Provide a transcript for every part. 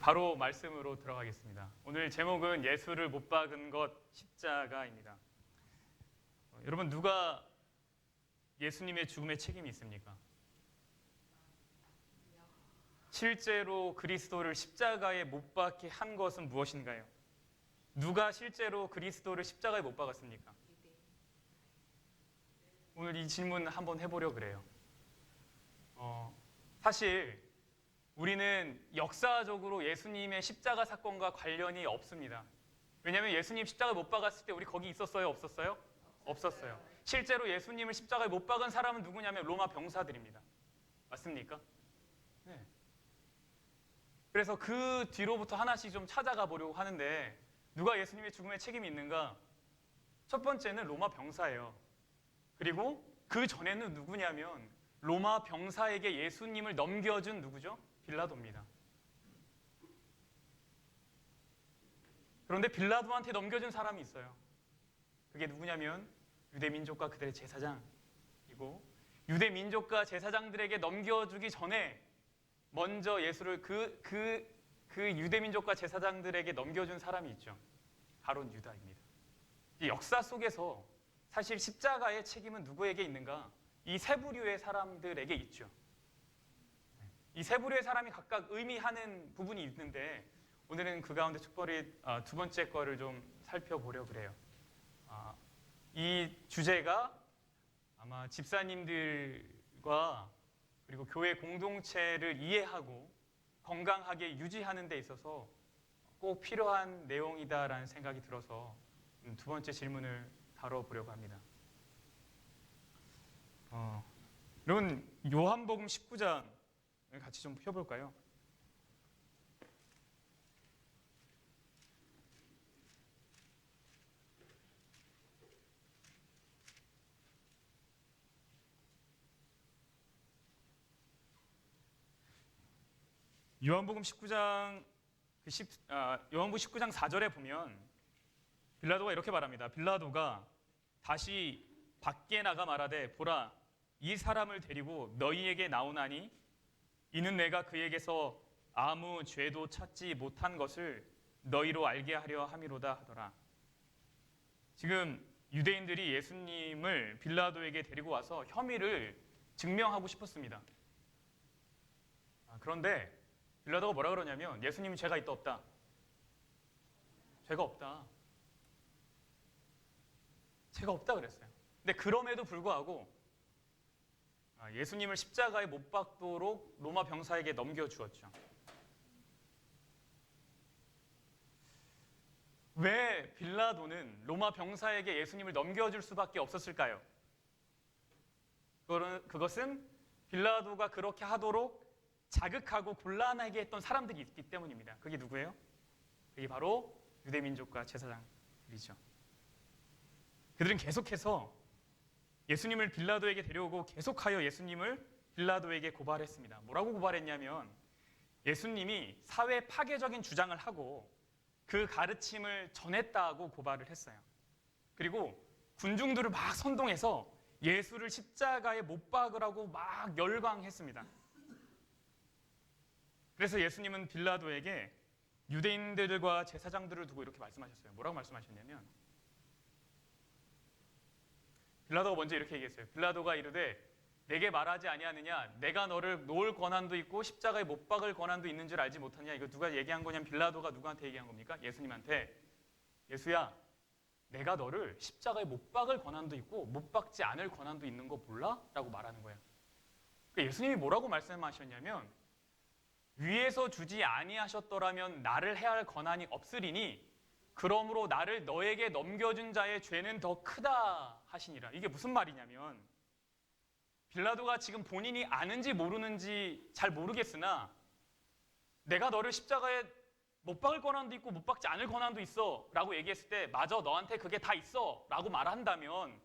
바로 말씀으로 들어가겠습니다. 오늘 제목은 예수를 못 박은 것 십자가입니다. 여러분, 누가 예수님의 죽음에 책임이 있습니까? 실제로 그리스도를 십자가에 못 박게 한 것은 무엇인가요? 누가 실제로 그리스도를 십자가에 못 박았습니까? 오늘 이 질문 한번 해보려고 그래요. 사실 우리는 역사적으로 예수님의 십자가 사건과 관련이 없습니다. 왜냐하면 예수님 십자가에 못 박았을 때 우리 거기 있었어요? 없었어요? 없었어요. 실제로 예수님을 십자가에 못 박은 사람은 누구냐면 로마 병사들입니다. 맞습니까? 네. 그래서 그 뒤로부터 하나씩 좀 찾아가 보려고 하는데 누가 예수님의 죽음에 책임이 있는가? 첫 번째는 로마 병사예요. 그리고 그 전에는 누구냐면 로마 병사에게 예수님을 넘겨준 누구죠? 빌라도입니다. 그런데 빌라도한테 넘겨준 사람이 있어요. 그게 누구냐면 유대민족과 그들의 제사장이고, 유대민족과 제사장들에게 넘겨주기 전에 먼저 예수를 그 유대민족과 제사장들에게 넘겨준 사람이 있죠. 바로 유다입니다. 이 역사 속에서 사실 십자가의 책임은 누구에게 있는가? 이 세 부류의 사람들에게 있죠. 이 세 부류의 사람이 각각 의미하는 부분이 있는데 오늘은 그 가운데 특별히 두 번째 거를 좀 살펴보려고 그래요. 이 주제가 아마 집사님들과 그리고 교회 공동체를 이해하고 건강하게 유지하는 데 있어서 꼭 필요한 내용이다라는 생각이 들어서 두 번째 질문을 다뤄보려고 합니다. 여러분, 요한복음 19장 같이 좀 펴볼까요? 요한복음 19장 4절에 보면 빌라도가 이렇게 말합니다. 빌라도가 다시 밖에 나가 말하되 보라, 이 사람을 데리고 너희에게 나오나니 이는 내가 그에게서 아무 죄도 찾지 못한 것을 너희로 알게 하려 함이로다 하더라. 지금 유대인들이 예수님을 빌라도에게 데리고 와서 혐의를 증명하고 싶었습니다. 그런데 빌라도가 뭐라 그러냐면 예수님이 죄가 있다 없다? 죄가 없다. 죄가 없다 그랬어요. 근데 그럼에도 불구하고 예수님을 십자가에 못 박도록 로마 병사에게 넘겨주었죠. 왜 빌라도는 로마 병사에게 예수님을 넘겨줄 수밖에 없었을까요? 그것은 빌라도가 그렇게 하도록 자극하고 곤란하게 했던 사람들이 있기 때문입니다. 그게 누구예요? 그게 바로 유대민족과 제사장들이죠. 그들은 계속해서 예수님을 빌라도에게 데려오고 계속하여 예수님을 빌라도에게 고발했습니다. 뭐라고 고발했냐면 예수님이 사회 파괴적인 주장을 하고 그 가르침을 전했다고 고발을 했어요. 그리고 군중들을 막 선동해서 예수를 십자가에 못 박으라고 막 열광했습니다. 그래서 예수님은 빌라도에게 유대인들과 제사장들을 두고 이렇게 말씀하셨어요. 뭐라고 말씀하셨냐면 빌라도가 먼저 이렇게 얘기했어요. 빌라도가 이르되 내게 말하지 아니하느냐? 내가 너를 놓을 권한도 있고 십자가에 못 박을 권한도 있는 줄 알지 못하냐? 이거 누가 얘기한 거냐면 빌라도가 누구한테 얘기한 겁니까? 예수님한테. 예수야, 내가 너를 십자가에 못 박을 권한도 있고 못 박지 않을 권한도 있는 거 몰라? 라고 말하는 거예요. 그러니까 예수님이 뭐라고 말씀하셨냐면 위에서 주지 아니하셨더라면 나를 해야 할 권한이 없으리니 그러므로 나를 너에게 넘겨준 자의 죄는 더 크다 하시니라. 이게 무슨 말이냐면 빌라도가 지금 본인이 아는지 모르는지 잘 모르겠으나 내가 너를 십자가에 못 박을 권한도 있고 못 박지 않을 권한도 있어 라고 얘기했을 때 맞아, 너한테 그게 다 있어 라고 말한다면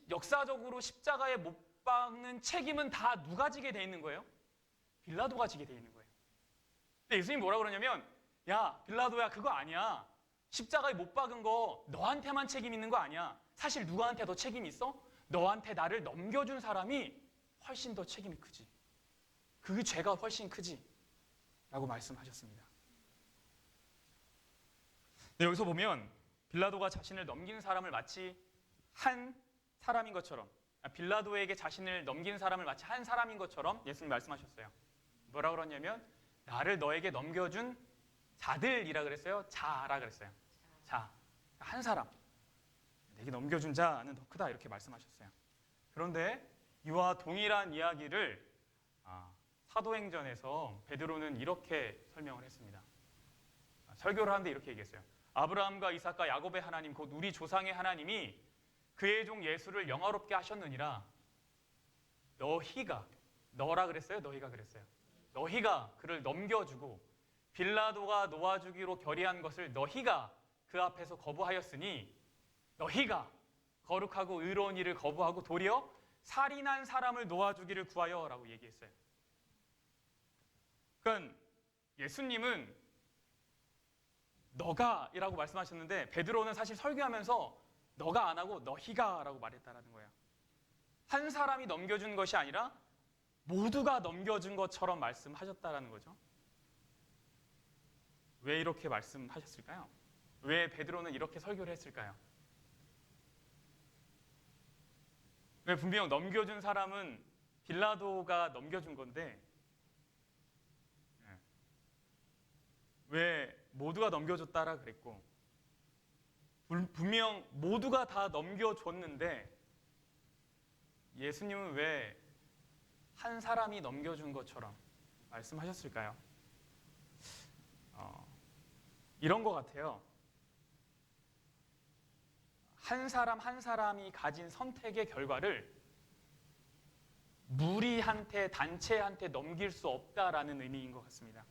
역사적으로 십자가에 못 박는 책임은 다 누가 지게 돼 있는 거예요? 빌라도가 지게 돼 있는 거예요. 근데 예수님이 뭐라 그러냐면 야, 빌라도야, 그거 아니야. 십자가에 못 박은 거 너한테만 책임 있는 거 아니야. 사실 누구한테 더 책임이 있어? 너한테 나를 넘겨준 사람이 훨씬 더 책임이 크지. 그 죄가 훨씬 크지 라고 말씀하셨습니다. 여기서 보면 빌라도가 자신을 넘긴 사람을 마치 한 사람인 것처럼, 빌라도에게 자신을 넘긴 사람을 마치 한 사람인 것처럼 예수님 말씀하셨어요. 뭐라 그러냐면 나를 너에게 넘겨준 자들이라 그랬어요? 자라 그랬어요. 자, 한 사람. 내게 넘겨준 자는 더 크다 이렇게 말씀하셨어요. 그런데 이와 동일한 이야기를 사도행전에서 베드로는 이렇게 설명을 했습니다. 설교를 하는데 이렇게 얘기했어요. 아브라함과 이삭과 야곱의 하나님 곧 우리 조상의 하나님이 그의 종 예수를 영화롭게 하셨느니라. 너희가, 너라 그랬어요? 너희가 그랬어요? 너희가 그를 넘겨주고 빌라도가 놓아주기로 결의한 것을 너희가 그 앞에서 거부하였으니 너희가 거룩하고 의로운 일을 거부하고 도리어 살인한 사람을 놓아주기를 구하여 라고 얘기했어요. 그러니까 예수님은 너가 이라고 말씀하셨는데 베드로는 사실 설교하면서 너가 안 하고 너희가 라고 말했다라는 거예요. 한 사람이 넘겨준 것이 아니라 모두가 넘겨준 것처럼 말씀하셨다라는 거죠. 왜 이렇게 말씀하셨을까요? 왜 베드로는 이렇게 설교를 했을까요? 왜 분명 넘겨준 사람은 빌라도가 넘겨준 건데 왜 모두가 넘겨줬다라 그랬고 분명 모두가 다 넘겨줬는데 예수님은 왜 한 사람이 넘겨준 것처럼 말씀하셨을까요? 이런 것 같아요. 한 사람 한 사람이 가진 선택의 결과를 무리한테, 단체한테 넘길 수 없다라는 의미인 것 같습니다.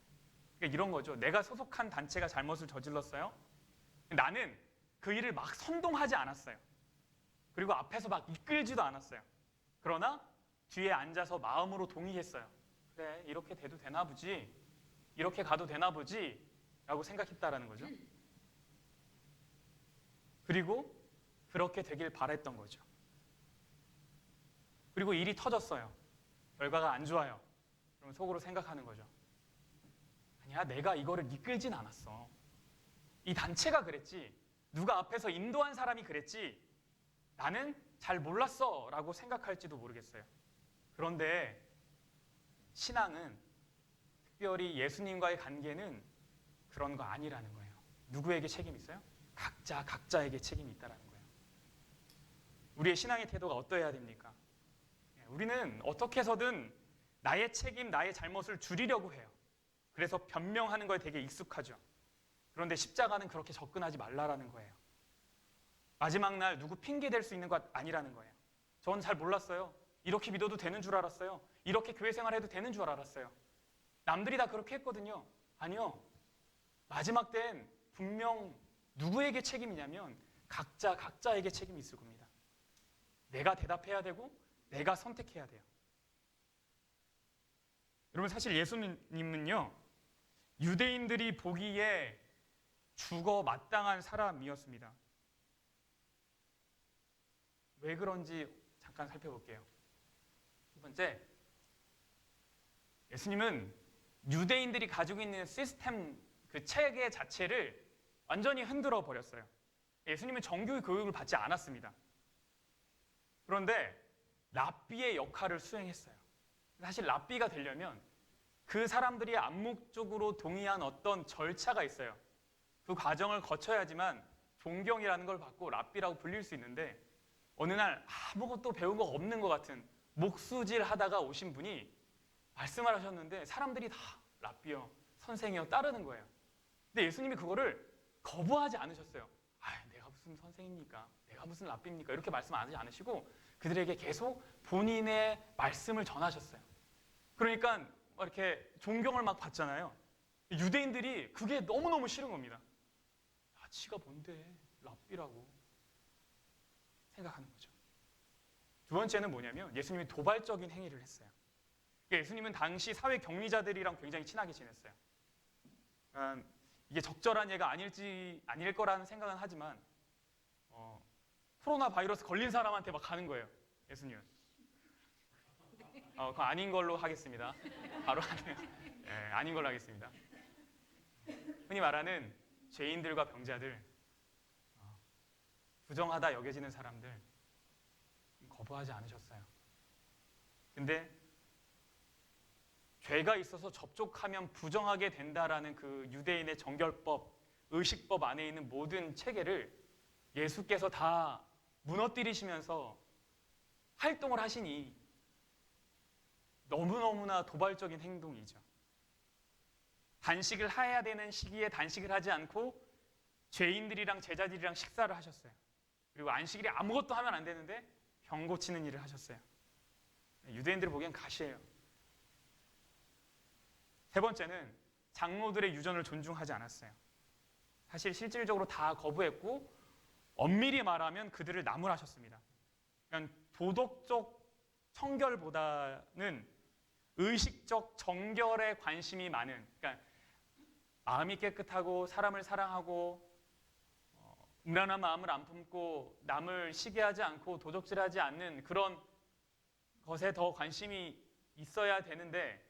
그러니까 이런 거죠. 내가 소속한 단체가 잘못을 저질렀어요. 나는 그 일을 막 선동하지 않았어요. 그리고 앞에서 막 이끌지도 않았어요. 그러나 뒤에 앉아서 마음으로 동의했어요. 그래, 이렇게 돼도 되나 보지. 이렇게 가도 되나 보지. 라고 생각했다라는 거죠. 그리고 그렇게 되길 바랬던 거죠. 그리고 일이 터졌어요. 결과가 안 좋아요. 그럼 속으로 생각하는 거죠. 아니야, 내가 이거를 이끌진 않았어. 이 단체가 그랬지. 누가 앞에서 인도한 사람이 그랬지. 나는 잘 몰랐어 라고 생각할지도 모르겠어요. 그런데 신앙은, 특별히 예수님과의 관계는 그런 거 아니라는 거예요. 누구에게 책임이 있어요? 각자에게 책임이 있다는 거예요. 우리의 신앙의 태도가 어떠해야 됩니까? 우리는 어떻게 해서든 나의 책임, 나의 잘못을 줄이려고 해요. 그래서 변명하는 거에 되게 익숙하죠. 그런데 십자가는 그렇게 접근하지 말라라는 거예요. 마지막 날 누구 핑계 댈 수 있는 것 아니라는 거예요. 전 잘 몰랐어요. 이렇게 믿어도 되는 줄 알았어요. 이렇게 교회 생활해도 되는 줄 알았어요. 남들이 다 그렇게 했거든요. 아니요. 마지막 때는 분명 누구에게 책임이냐면 각자에게 책임이 있을 겁니다. 내가 대답해야 되고 내가 선택해야 돼요. 여러분, 사실 예수님은요, 유대인들이 보기에 죽어 마땅한 사람이었습니다. 왜 그런지 잠깐 살펴볼게요. 첫 번째, 예수님은 유대인들이 가지고 있는 시스템, 그 체계 자체를 완전히 흔들어 버렸어요. 예수님은 정규 교육을 받지 않았습니다. 그런데 랍비의 역할을 수행했어요. 사실 랍비가 되려면 그 사람들이 암묵적으로 동의한 어떤 절차가 있어요. 그 과정을 거쳐야지만 존경이라는 걸 받고 랍비라고 불릴 수 있는데 어느 날 아무것도 배운 거 없는 것 같은 목수질 하다가 오신 분이 말씀을 하셨는데 사람들이 다 랍비요, 선생이요 따르는 거예요. 근데 예수님이 그거를 거부하지 않으셨어요. 내가 무슨 선생입니까? 내가 무슨 랍비입니까? 이렇게 말씀하지 않으시고 그들에게 계속 본인의 말씀을 전하셨어요. 그러니까 이렇게 존경을 막 받잖아요. 유대인들이 그게 너무너무 싫은 겁니다. 지가 뭔데 랍비라고 생각하는 거죠. 두 번째는 뭐냐면 예수님이 도발적인 행위를 했어요. 예수님은 당시 사회 격리자들이랑 굉장히 친하게 지냈어요. 이게 적절한 예가 아닐 거라는 생각은 하지만 코로나 바이러스 걸린 사람한테 막 가는 거예요. 예수님은. 그거 아닌 걸로 하겠습니다. 바로 아닌 걸로 하겠습니다. 흔히 말하는 죄인들과 병자들, 부정하다 여겨지는 사람들 거부하지 않으셨어요. 근데 죄가 있어서 접촉하면 부정하게 된다라는 그 유대인의 정결법, 의식법 안에 있는 모든 체계를 예수께서 다 무너뜨리시면서 활동을 하시니 너무너무나 도발적인 행동이죠. 단식을 해야 되는 시기에 단식을 하지 않고 죄인들이랑 제자들이랑 식사를 하셨어요. 그리고 안식일에 아무것도 하면 안 되는데 병 고치는 일을 하셨어요. 유대인들이 보기엔 가시예요. 세 번째는 장로들의 유전을 존중하지 않았어요. 사실 실질적으로 다 거부했고 엄밀히 말하면 그들을 나무라셨습니다. 그러니까 도덕적 청결보다는 의식적 정결에 관심이 많은, 그러니까 마음이 깨끗하고 사람을 사랑하고 음란한 마음을 안 품고 남을 시기하지 않고 도적질하지 않는 그런 것에 더 관심이 있어야 되는데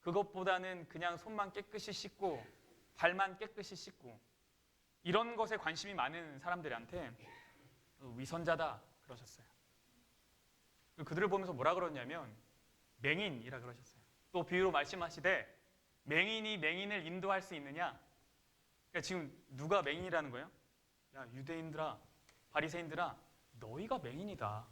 그것보다는 그냥 손만 깨끗이 씻고 발만 깨끗이 씻고 이런 것에 관심이 많은 사람들한테 위선자다 그러셨어요. 그들을 보면서 뭐라 그러냐면 맹인이라 그러셨어요. 또 비유로 말씀하시되 맹인이 맹인을 인도할 수 있느냐? 그러니까 지금 누가 맹인이라는 거예요? 야, 유대인들아, 바리새인들아, 너희가 맹인이다.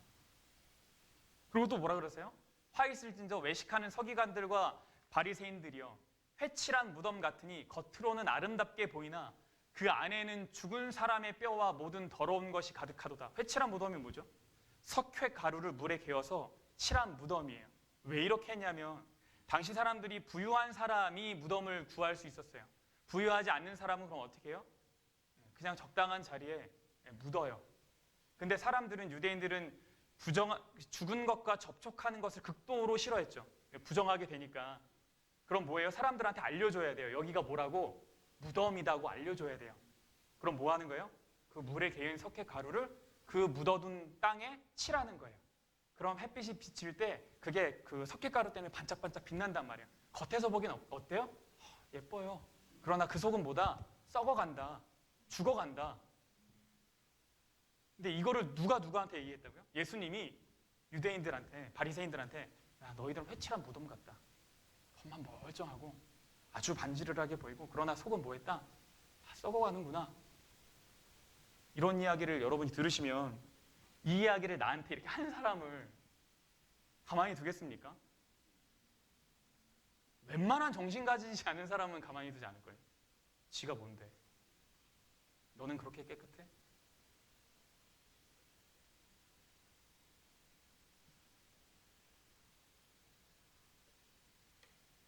그리고 또 뭐라 그러세요? 화 있을진저 외식하는 서기관들과 바리새인들이여 회칠한 무덤 같으니 겉으로는 아름답게 보이나 그 안에는 죽은 사람의 뼈와 모든 더러운 것이 가득하도다. 회칠한 무덤이 뭐죠? 석회 가루를 물에 개어서 칠한 무덤이에요. 왜 이렇게 했냐면 당시 사람들이 부유한 사람이 무덤을 구할 수 있었어요. 부유하지 않는 사람은 그럼 어떻게 해요? 그냥 적당한 자리에 묻어요. 근데 사람들은, 유대인들은 죽은 것과 접촉하는 것을 극도로 싫어했죠. 부정하게 되니까. 그럼 뭐예요? 사람들한테 알려줘야 돼요. 여기가 뭐라고? 무덤이다고 알려줘야 돼요. 그럼 뭐 하는 거예요? 그 물에 개인 석회 가루를 그 묻어둔 땅에 칠하는 거예요. 그럼 햇빛이 비칠 때 그게 그 석회가루 때문에 반짝반짝 빛난단 말이에요. 겉에서 보기엔 어때요? 예뻐요. 그러나 그 속은 뭐다? 썩어간다. 죽어간다. 근데 이거를 누구한테 얘기했다고요? 예수님이 유대인들한테, 바리새인들한테 야, 너희들은 회칠한 무덤 같다. 겉만 멀쩡하고 아주 반지르르하게 보이고 그러나 속은 뭐했다? 썩어가는구나. 이런 이야기를 여러분이 들으시면 이 이야기를 나한테 이렇게 한 사람을 가만히 두겠습니까? 웬만한 정신 가지지 않은 사람은 가만히 두지 않을 거예요. 지가 뭔데? 너는 그렇게 깨끗해?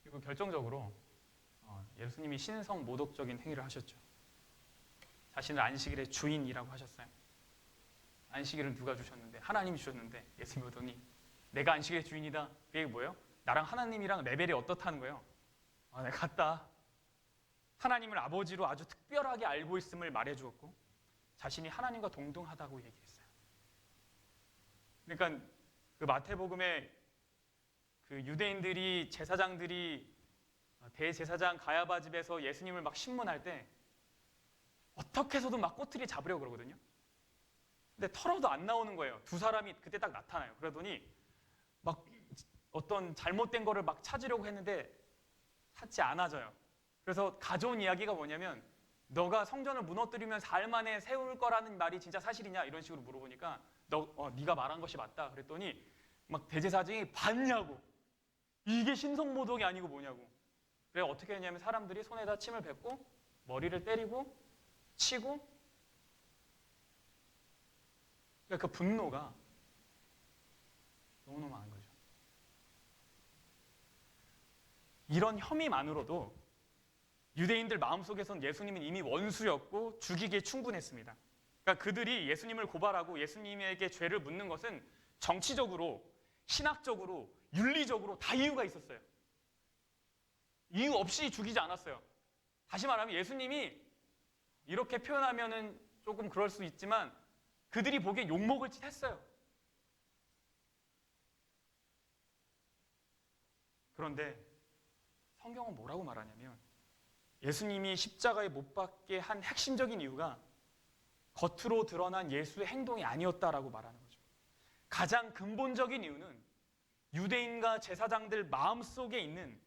그리고 결정적으로 예수님이 신성 모독적인 행위를 하셨죠. 자신을 안식일의 주인이라고 하셨어요. 안식일을 누가 주셨는데? 하나님이 주셨는데 예수님이 오더니 내가 안식일의 주인이다. 그게 뭐예요? 나랑 하나님이랑 레벨이 어떻다는 거예요? 내가 같다. 하나님을 아버지로 아주 특별하게 알고 있음을 말해주었고 자신이 하나님과 동등하다고 얘기했어요. 그러니까 그 마태복음에 그 유대인들이 제사장들이 대제사장 가야바 집에서 예수님을 막 신문할 때 어떻게 해서든 막 꼬투리 잡으려고 그러거든요. 근데 털어도 안 나오는 거예요. 두 사람이 그때 딱 나타나요. 그러더니 막 어떤 잘못된 거를 막 찾으려고 했는데 찾지 않아져요. 그래서 가져온 이야기가 뭐냐면 너가 성전을 무너뜨리면 4일 만에 세울 거라는 말이 진짜 사실이냐 이런 식으로 물어보니까 네가 말한 것이 맞다. 그랬더니 막 대제사장이 봤냐고. 이게 신성모독이 아니고 뭐냐고. 그래 어떻게 했냐면 사람들이 손에다 침을 뱉고 머리를 때리고 치고 그러니까 그 분노가 너무너무 많은 거죠. 이런 혐의만으로도 유대인들 마음속에선 예수님은 이미 원수였고 죽이기에 충분했습니다. 그러니까 그들이 예수님을 고발하고 예수님에게 죄를 묻는 것은 정치적으로, 신학적으로, 윤리적으로 다 이유가 있었어요. 이유 없이 죽이지 않았어요. 다시 말하면 예수님이 이렇게 표현하면은 조금 그럴 수 있지만 그들이 보기에 욕먹을 짓 했어요. 그런데 성경은 뭐라고 말하냐면 예수님이 십자가에 못 박게 한 핵심적인 이유가 겉으로 드러난 예수의 행동이 아니었다라고 말하는 거죠. 가장 근본적인 이유는 유대인과 제사장들 마음속에 있는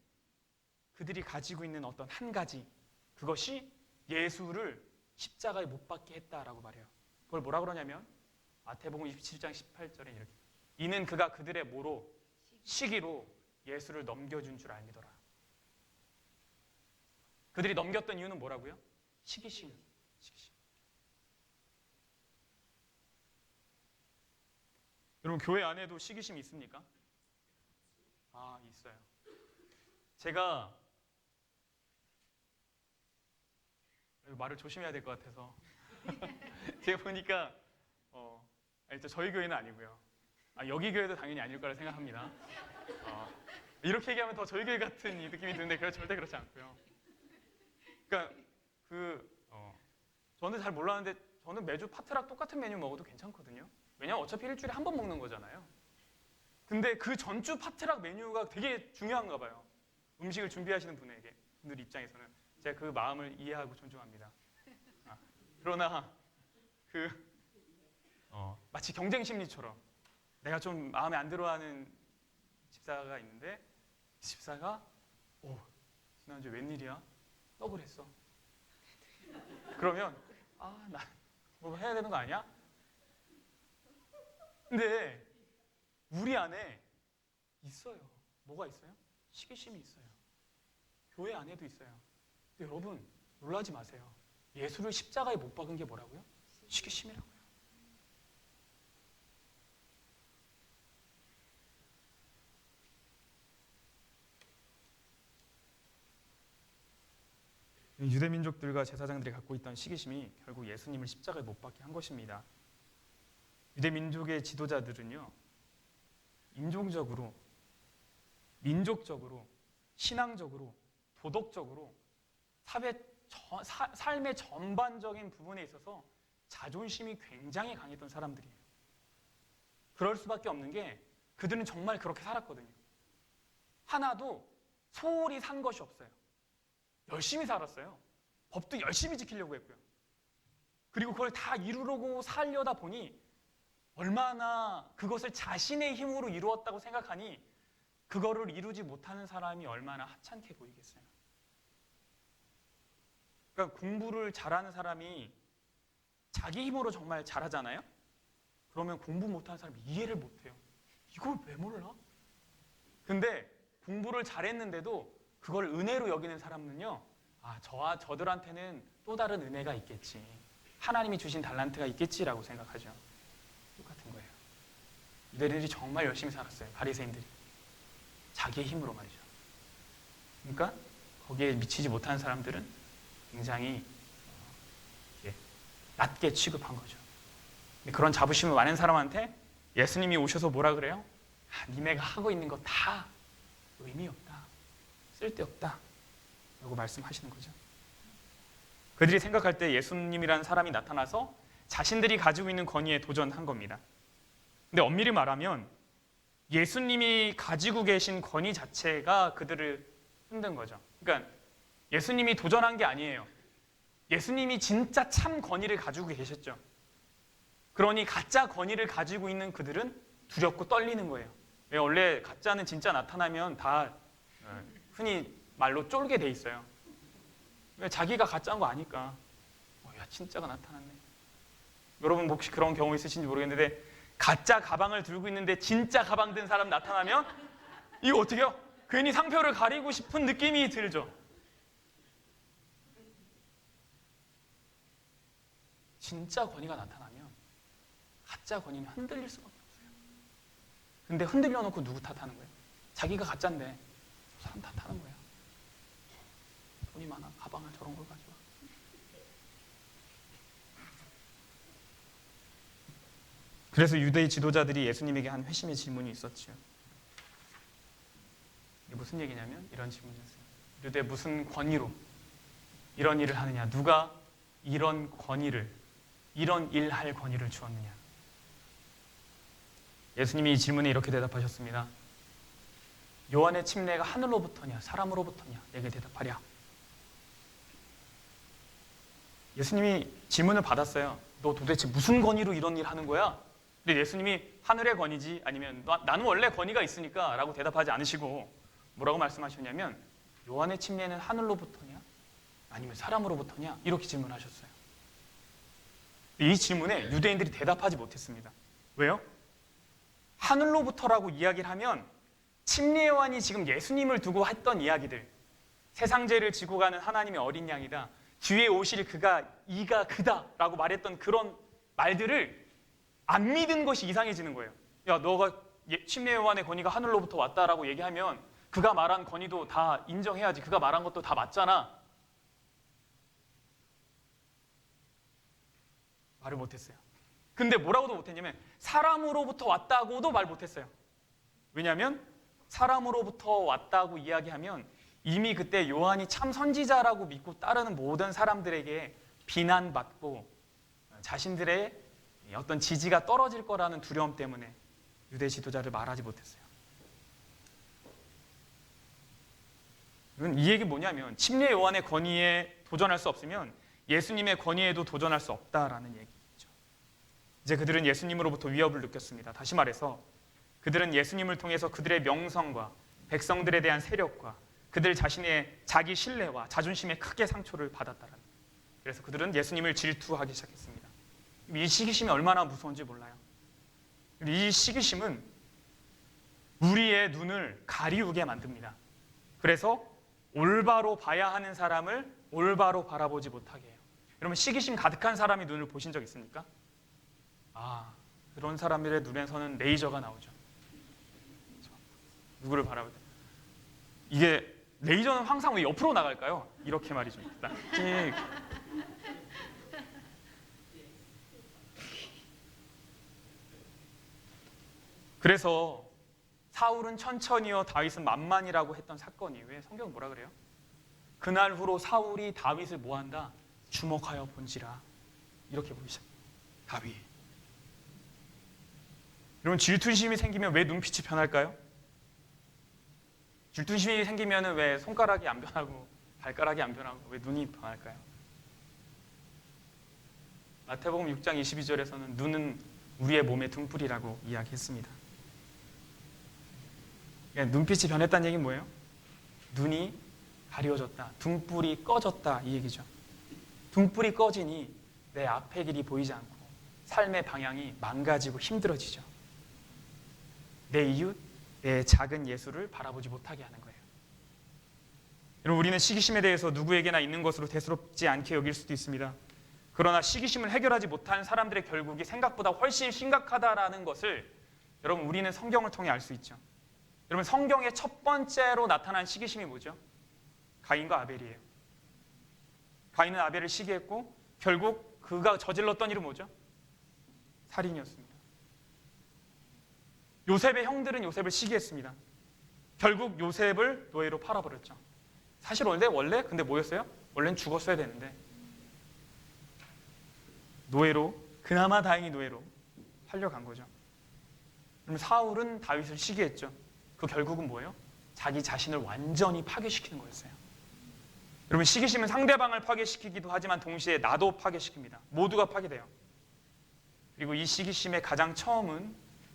그들이 가지고 있는 어떤 한 가지, 그것이 예수를 십자가에 못 박게 했다라고 말해요. 그걸 뭐라 그러냐면 마태복음 27장 18절에 이렇게, 이는 그가 그들의 뭐로? 시기로 예수를 넘겨준 줄 알미더라. 그들이 넘겼던 이유는 뭐라고요? 시기심. 여러분, 교회 안에도 시기심이 있습니까? 아, 있어요. 제가 말을 조심해야 될 것 같아서 제가 보니까 일단 저희 교회는 아니고요. 여기 교회도 당연히 아닐 거라 생각합니다. 이렇게 얘기하면 더 저희 교회 같은 이 느낌이 드는데 절대 그렇지 않고요. 그러니까 저는 잘 몰랐는데 저는 매주 파트락 똑같은 메뉴 먹어도 괜찮거든요. 왜냐면 어차피 일주일에 한 번 먹는 거잖아요. 근데 그 전주 파트락 메뉴가 되게 중요한가 봐요. 음식을 준비하시는 분들 입장에서는. 제가 그 마음을 이해하고 존중합니다. 그러나 마치 경쟁 심리처럼 내가 좀 마음에 안 들어하는 집사가 있는데 집사가 지난주에 웬일이야? 떡을 했어. 그러면 나 뭐 해야 되는 거 아니야? 근데 우리 안에 있어요. 뭐가 있어요? 시기심이 있어요. 교회 안에도 있어요. 근데 여러분, 놀라지 마세요. 예수를 십자가에 못 박은 게 뭐라고요? 시기심이라고요. 유대민족들과 제사장들이 갖고 있던 시기심이 결국 예수님을 십자가에 못 박게 한 것입니다. 유대민족의 지도자들은요, 인종적으로, 민족적으로, 신앙적으로, 도덕적으로 삶의 전반적인 부분에 있어서 자존심이 굉장히 강했던 사람들이에요. 그럴 수밖에 없는 게 그들은 정말 그렇게 살았거든요. 하나도 소홀히 산 것이 없어요. 열심히 살았어요. 법도 열심히 지키려고 했고요. 그리고 그걸 다 이루려고 살려다 보니 얼마나 그것을 자신의 힘으로 이루었다고 생각하니 그거를 이루지 못하는 사람이 얼마나 하찮게 보이겠어요. 그러니까 공부를 잘하는 사람이 자기 힘으로 정말 잘하잖아요. 그러면 공부 못하는 사람이 이해를 못해요. 이걸 왜 몰라? 근데 공부를 잘했는데도 그걸 은혜로 여기는 사람은요, 저들한테는 또 다른 은혜가 있겠지, 하나님이 주신 달란트가 있겠지라고 생각하죠. 똑같은 거예요. 유대인들이 정말 열심히 살았어요. 바리새인들이 자기의 힘으로 말이죠. 그러니까 거기에 미치지 못하는 사람들은 굉장히 낮게 취급한 거죠. 근데 그런 자부심이 많은 사람한테 예수님이 오셔서 뭐라 그래요? 니네가 하고 있는 거 다 의미 없다, 쓸데없다 라고 말씀하시는 거죠. 그들이 생각할 때 예수님이라는 사람이 나타나서 자신들이 가지고 있는 권위에 도전한 겁니다. 근데 엄밀히 말하면 예수님이 가지고 계신 권위 자체가 그들을 흔든 거죠. 그러니까 예수님이 도전한 게 아니에요. 예수님이 진짜 참 권위를 가지고 계셨죠. 그러니 가짜 권위를 가지고 있는 그들은 두렵고 떨리는 거예요. 왜? 원래 가짜는 진짜 나타나면 다 흔히 말로 쫄게 돼 있어요. 왜? 자기가 가짜인 거 아니까. 야, 진짜가 나타났네. 여러분 혹시 그런 경우 있으신지 모르겠는데 가짜 가방을 들고 있는데 진짜 가방 든 사람 나타나면 이거 어떻게 해요? 괜히 상표를 가리고 싶은 느낌이 들죠. 진짜 권위가 나타나면 가짜 권위는 흔들릴 수밖에 없어요. 근데 흔들려 놓고 누구 탓하는 거예요? 자기가 가짜인데 저 사람 탓하는 거예요. 돈이 많아, 가방을 저런 걸 가지고. 그래서 유대의 지도자들이 예수님에게 한 회심의 질문이 있었죠. 이게 무슨 얘기냐면 이런 질문이었어요. 유대 무슨 권위로 이런 일을 하느냐? 누가 이런 권위를, 이런 일할 권위를 주었느냐? 예수님이 이 질문에 이렇게 대답하셨습니다. 요한의 침례가 하늘로부터냐 사람으로부터냐? 내게 대답하랴. 예수님이 질문을 받았어요. 너 도대체 무슨 권위로 이런 일 하는 거야? 근데 예수님이 하늘의 권위지 아니면 나는 원래 권위가 있으니까 라고 대답하지 않으시고 뭐라고 말씀하셨냐면 요한의 침례는 하늘로부터냐 아니면 사람으로부터냐 이렇게 질문하셨어요. 이 질문에 유대인들이 대답하지 못했습니다. 왜요? 하늘로부터라고 이야기를 하면 침례 요한이 지금 예수님을 두고 했던 이야기들, 세상 죄를 지고 가는 하나님의 어린 양이다, 뒤에 오실 그가 이가 그다라고 말했던 그런 말들을 안 믿은 것이 이상해지는 거예요. 야, 너가 침례 요한의 권위가 하늘로부터 왔다라고 얘기하면 그가 말한 권위도 다 인정해야지. 그가 말한 것도 다 맞잖아. 말을 못했어요. 근데 뭐라고도 못했냐면 사람으로부터 왔다고도 말 못했어요. 왜냐하면 사람으로부터 왔다고 이야기하면 이미 그때 요한이 참 선지자라고 믿고 따르는 모든 사람들에게 비난받고 자신들의 어떤 지지가 떨어질 거라는 두려움 때문에 유대 지도자를 말하지 못했어요. 이 얘기 뭐냐면 침례 요한의 권위에 도전할 수 없으면 예수님의 권위에도 도전할 수 없다라는 얘기죠. 이제 그들은 예수님으로부터 위협을 느꼈습니다. 다시 말해서 그들은 예수님을 통해서 그들의 명성과 백성들에 대한 세력과 그들 자신의 자기 신뢰와 자존심에 크게 상처를 받았다라는 거예요. 그래서 그들은 예수님을 질투하기 시작했습니다. 이 시기심이 얼마나 무서운지 몰라요. 이 시기심은 우리의 눈을 가리우게 만듭니다. 그래서 올바로 봐야 하는 사람을 올바로 바라보지 못하게 해요. 여러분 시기심 가득한 사람이 눈을 보신 적 있습니까? 그런 사람들의 눈에서는 레이저가 나오죠. 누구를 바라볼 때 이게 레이저는 항상 왜 옆으로 나갈까요? 이렇게 말이죠. 그래서 사울은 천천히요 다윗은 만만이라고 했던 사건이 왜 성경은 뭐라 그래요? 그날 후로 사울이 다윗을 뭐한다? 주목하여 본지라 이렇게 보이죠. 다윗. 여러분 질투심이 생기면 왜 눈빛이 변할까요? 질투심이 생기면 왜 손가락이 안 변하고 발가락이 안 변하고 왜 눈이 변할까요? 마태복음 6장 22절에서는 눈은 우리의 몸의 등불이라고 이야기했습니다. 눈빛이 변했다는 얘기는 뭐예요? 눈이 가려졌다, 등불이 꺼졌다 이 얘기죠. 등불이 꺼지니 내 앞의 길이 보이지 않고 삶의 방향이 망가지고 힘들어지죠. 내 이웃, 내 작은 예수를 바라보지 못하게 하는 거예요. 여러분 우리는 시기심에 대해서 누구에게나 있는 것으로 대수롭지 않게 여길 수도 있습니다. 그러나 시기심을 해결하지 못한 사람들의 결국이 생각보다 훨씬 심각하다라는 것을 여러분 우리는 성경을 통해 알 수 있죠. 여러분 성경의 첫 번째로 나타난 시기심이 뭐죠? 가인과 아벨이에요. 가인은 아벨을 시기했고 결국 그가 저질렀던 일은 뭐죠? 살인이었습니다. 요셉의 형들은 요셉을 시기했습니다. 결국 요셉을 노예로 팔아버렸죠. 사실 원래 근데 뭐였어요? 원래는 죽었어야 되는데 노예로, 그나마 다행히 노예로 팔려간 거죠. 그럼 사울은 다윗을 시기했죠. 그 결국은 뭐예요? 자기 자신을 완전히 파괴시키는 거였어요. 여러분 시기심은 상대방을 파괴시키기도 하지만 동시에 나도 파괴시킵니다. 모두가 파괴돼요. 그리고 이 시기심의 가장 처음은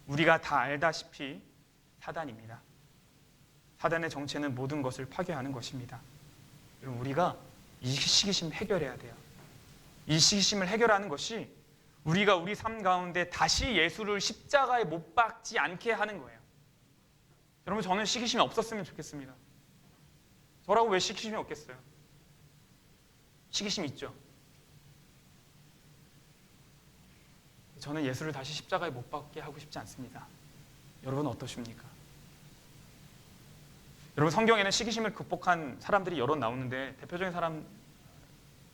우리가 다 알다시피 사단입니다. 사단의 정체는 모든 것을 파괴하는 것입니다. 여러분 우리가 이 시기심 해결해야 돼요. 이 시기심을 해결하는 것이 우리가 우리 삶 가운데 다시 예수를 십자가에 못 박지 않게 하는 거예요. 여러분 저는 시기심이 없었으면 좋겠습니다. 저라고 왜 시기심이 없겠어요? 시기심이 있죠. 저는 예수를 다시 십자가에 못 박게 하고 싶지 않습니다. 여러분 어떠십니까? 여러분 성경에는 시기심을 극복한 사람들이 여러 나오는데 대표적인 사람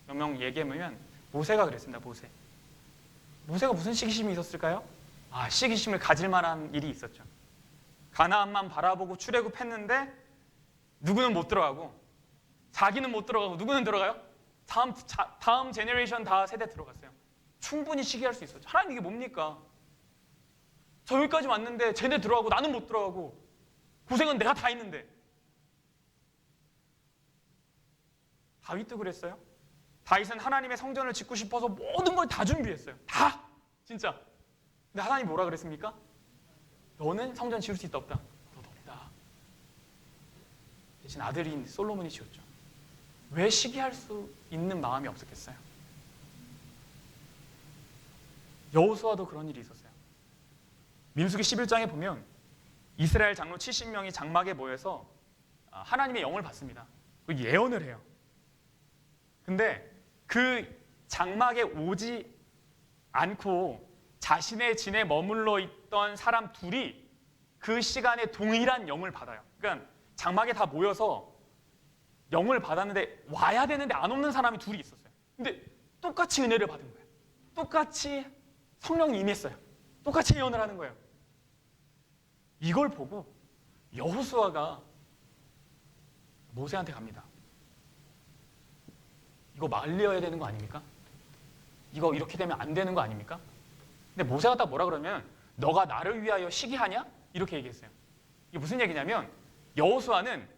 몇 명 얘기하면 모세가 그랬습니다. 모세가 무슨 시기심이 있었을까요? 시기심을 가질 만한 일이 있었죠. 가나안만 바라보고 출애굽했는데 누구는 못 들어가고 자기는 못 들어가고 누구는 들어가요? 다음 제너레이션 다 세대 들어갔어요. 충분히 시기할 수 있었죠. 하나님 이게 뭡니까? 저 여기까지 왔는데 쟤네 들어가고 나는 못 들어가고 고생은 내가 다 했는데. 다윗도 그랬어요. 다윗은 하나님의 성전을 짓고 싶어서 모든 걸 다 준비했어요. 다! 진짜. 근데 하나님 뭐라 그랬습니까? 너는 성전 지을 수 있다 없다? 너도 없다. 대신 아들인 솔로몬이 지었죠. 왜 시기할 수 있는 마음이 없었겠어요? 여호수아도 그런 일이 있었어요. 민수기 11장에 보면 이스라엘 장로 70명이 장막에 모여서 하나님의 영을 받습니다. 예언을 해요. 근데 그 장막에 오지 않고 자신의 진에 머물러 있던 사람 둘이 그 시간에 동일한 영을 받아요. 그러니까 장막에 다 모여서 영을 받았는데 와야 되는데 안 오는 사람이 둘이 있었어요. 근데 똑같이 은혜를 받은 거예요. 똑같이 성령이 임했어요. 똑같이 예언을 하는 거예요. 이걸 보고 여호수아가 모세한테 갑니다. 이거 말려야 되는 거 아닙니까? 이거 이렇게 되면 안 되는 거 아닙니까? 근데 모세가 딱 뭐라 그러면 너가 나를 위하여 시기하냐? 이렇게 얘기했어요. 이게 무슨 얘기냐면 여호수아는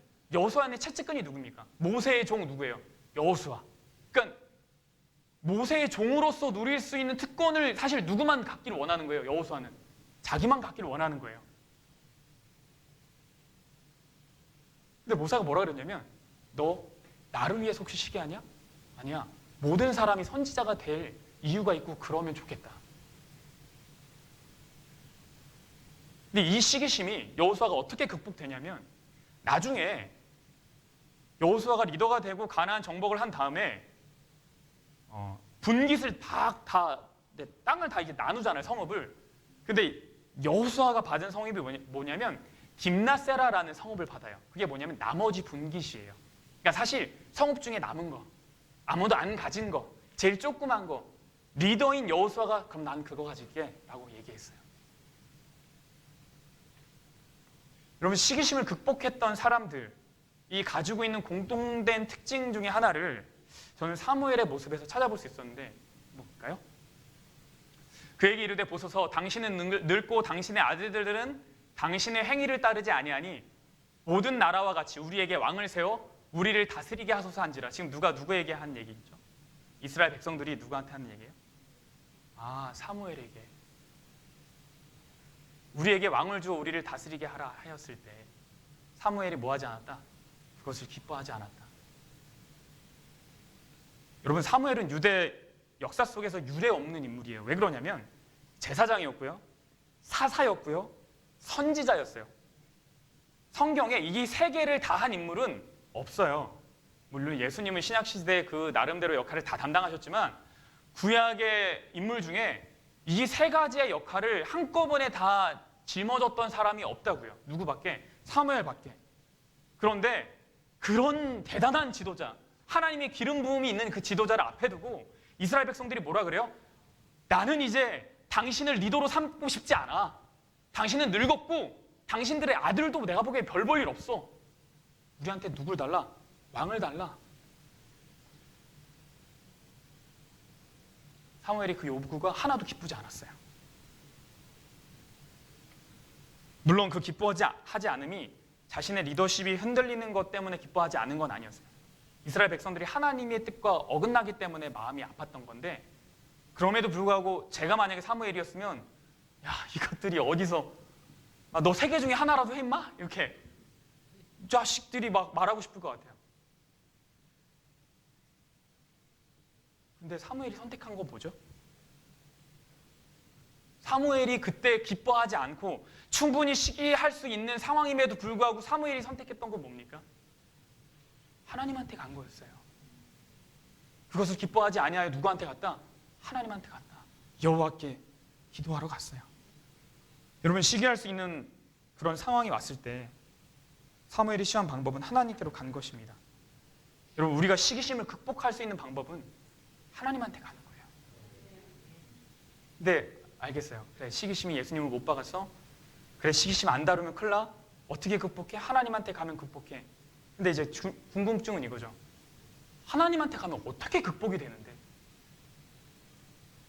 채찍근이 누굽니까? 모세의 종 누구예요? 여호수아. 그러니까 모세의 종으로서 누릴 수 있는 특권을 사실 누구만 갖기를 원하는 거예요. 여호수아는 자기만 갖기를 원하는 거예요. 근데 모세가 뭐라 그랬냐면 너 나를 위해서 혹시 시기하냐? 아니야. 모든 사람이 선지자가 될 이유가 있고 그러면 좋겠다. 근데 이 시기심이 여호수아가 어떻게 극복되냐면 나중에 여호수아가 리더가 되고 가나안 정복을 한 다음에 분깃을 땅을 다 이게 나누잖아요, 성읍을. 근데 여호수아가 받은 성읍이 뭐냐면 딥나세라라는 성읍을 받아요. 그게 뭐냐면 나머지 분깃이에요. 그러니까 사실 성읍 중에 남은 거, 아무도 안 가진 거, 제일 조그만 거, 리더인 여호수아가 그럼 난 그거 가질게 라고 얘기했어요. 여러분, 시기심을 극복했던 사람들이 가지고 있는 공통된 특징 중에 하나를 저는 사무엘의 모습에서 찾아볼 수 있었는데 뭘까요? 그에게 이르되 보소서 당신은 늙고 당신의 아들들은 당신의 행위를 따르지 아니하니 모든 나라와 같이 우리에게 왕을 세워 우리를 다스리게 하소서 한지라. 지금 누가 누구에게 한 얘기죠? 이스라엘 백성들이 누구한테 하는 얘기예요? 사무엘에게. 우리에게 왕을 주어 우리를 다스리게 하라 하였을 때 사무엘이 뭐 하지 않았다? 그것을 기뻐하지 않았다. 여러분, 사무엘은 유대 역사 속에서 유례 없는 인물이에요. 왜 그러냐면 제사장이었고요, 사사였고요, 선지자였어요. 성경에 이 세 개를 다 한 인물은 없어요. 물론 예수님은 신약시대 그 나름대로 역할을 다 담당하셨지만 구약의 인물 중에 이 세 가지의 역할을 한꺼번에 다 짊어졌던 사람이 없다고요. 누구밖에? 사무엘밖에. 그런데 그런 대단한 지도자, 하나님의 기름 부음이 있는 그 지도자를 앞에 두고 이스라엘 백성들이 뭐라 그래요? 나는 이제 당신을 리더로 삼고 싶지 않아. 당신은 늙었고 당신들의 아들도 내가 보기에 별 볼 일 없어. 우리한테 누굴 달라? 왕을 달라. 사무엘이 그 요구가 하나도 기쁘지 않았어요. 물론 그 기뻐하지 않음이 자신의 리더십이 흔들리는 것 때문에 기뻐하지 않은 건 아니었어요. 이스라엘 백성들이 하나님의 뜻과 어긋나기 때문에 마음이 아팠던 건데, 그럼에도 불구하고 제가 만약에 사무엘이었으면 야, 이것들이 어디서 너 세 개 중에 하나라도 해 임마? 이렇게 자식들이 막 말하고 싶을 것 같아요. 근데 사무엘이 선택한 건 뭐죠? 사무엘이 그때 기뻐하지 않고 충분히 시기할 수 있는 상황임에도 불구하고 사무엘이 선택했던 건 뭡니까? 하나님한테 간 거였어요. 그것을 기뻐하지 아니하여 누구한테 갔다? 하나님한테 갔다. 여호와께 기도하러 갔어요. 여러분, 시기할 수 있는 그런 상황이 왔을 때 사무엘이 취한 방법은 하나님께로 간 것입니다. 여러분, 우리가 시기심을 극복할 수 있는 방법은 하나님한테 가는 거예요. 근데 알겠어요. 그래, 시기심이 예수님을 못 박았어? 그래, 시기심 안 다루면 큰일 나? 어떻게 극복해? 하나님한테 가면 극복해. 근데 이제 궁금증은 이거죠. 하나님한테 가면 어떻게 극복이 되는데?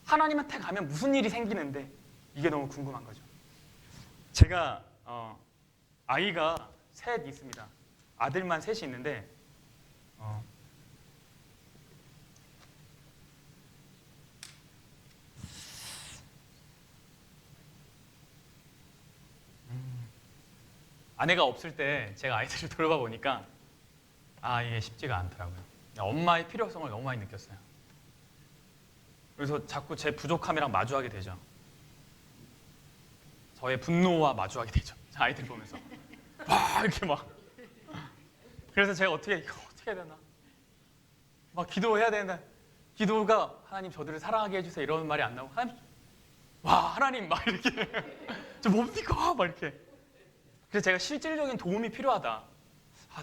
하나님한테 가면 무슨 일이 생기는데? 이게 너무 궁금한 거죠. 제가 아이가 셋 있습니다. 아들만 셋이 있는데 아내가 없을 때 제가 아이들을 돌봐 보니까 이게 쉽지가 않더라고요. 엄마의 필요성을 너무 많이 느꼈어요. 그래서 자꾸 제 부족함이랑 마주하게 되죠. 저의 분노와 마주하게 되죠. 아이들 보면서 이렇게 막. 그래서 제가 이거 어떻게 해야 되나? 막 기도해야 되는데 기도가 하나님 저들을 사랑하게 해주세요 이런 말이 안 나오고 하나님 막 이렇게 저 뭡니까? 막 이렇게. 그래서 제가 실질적인 도움이 필요하다.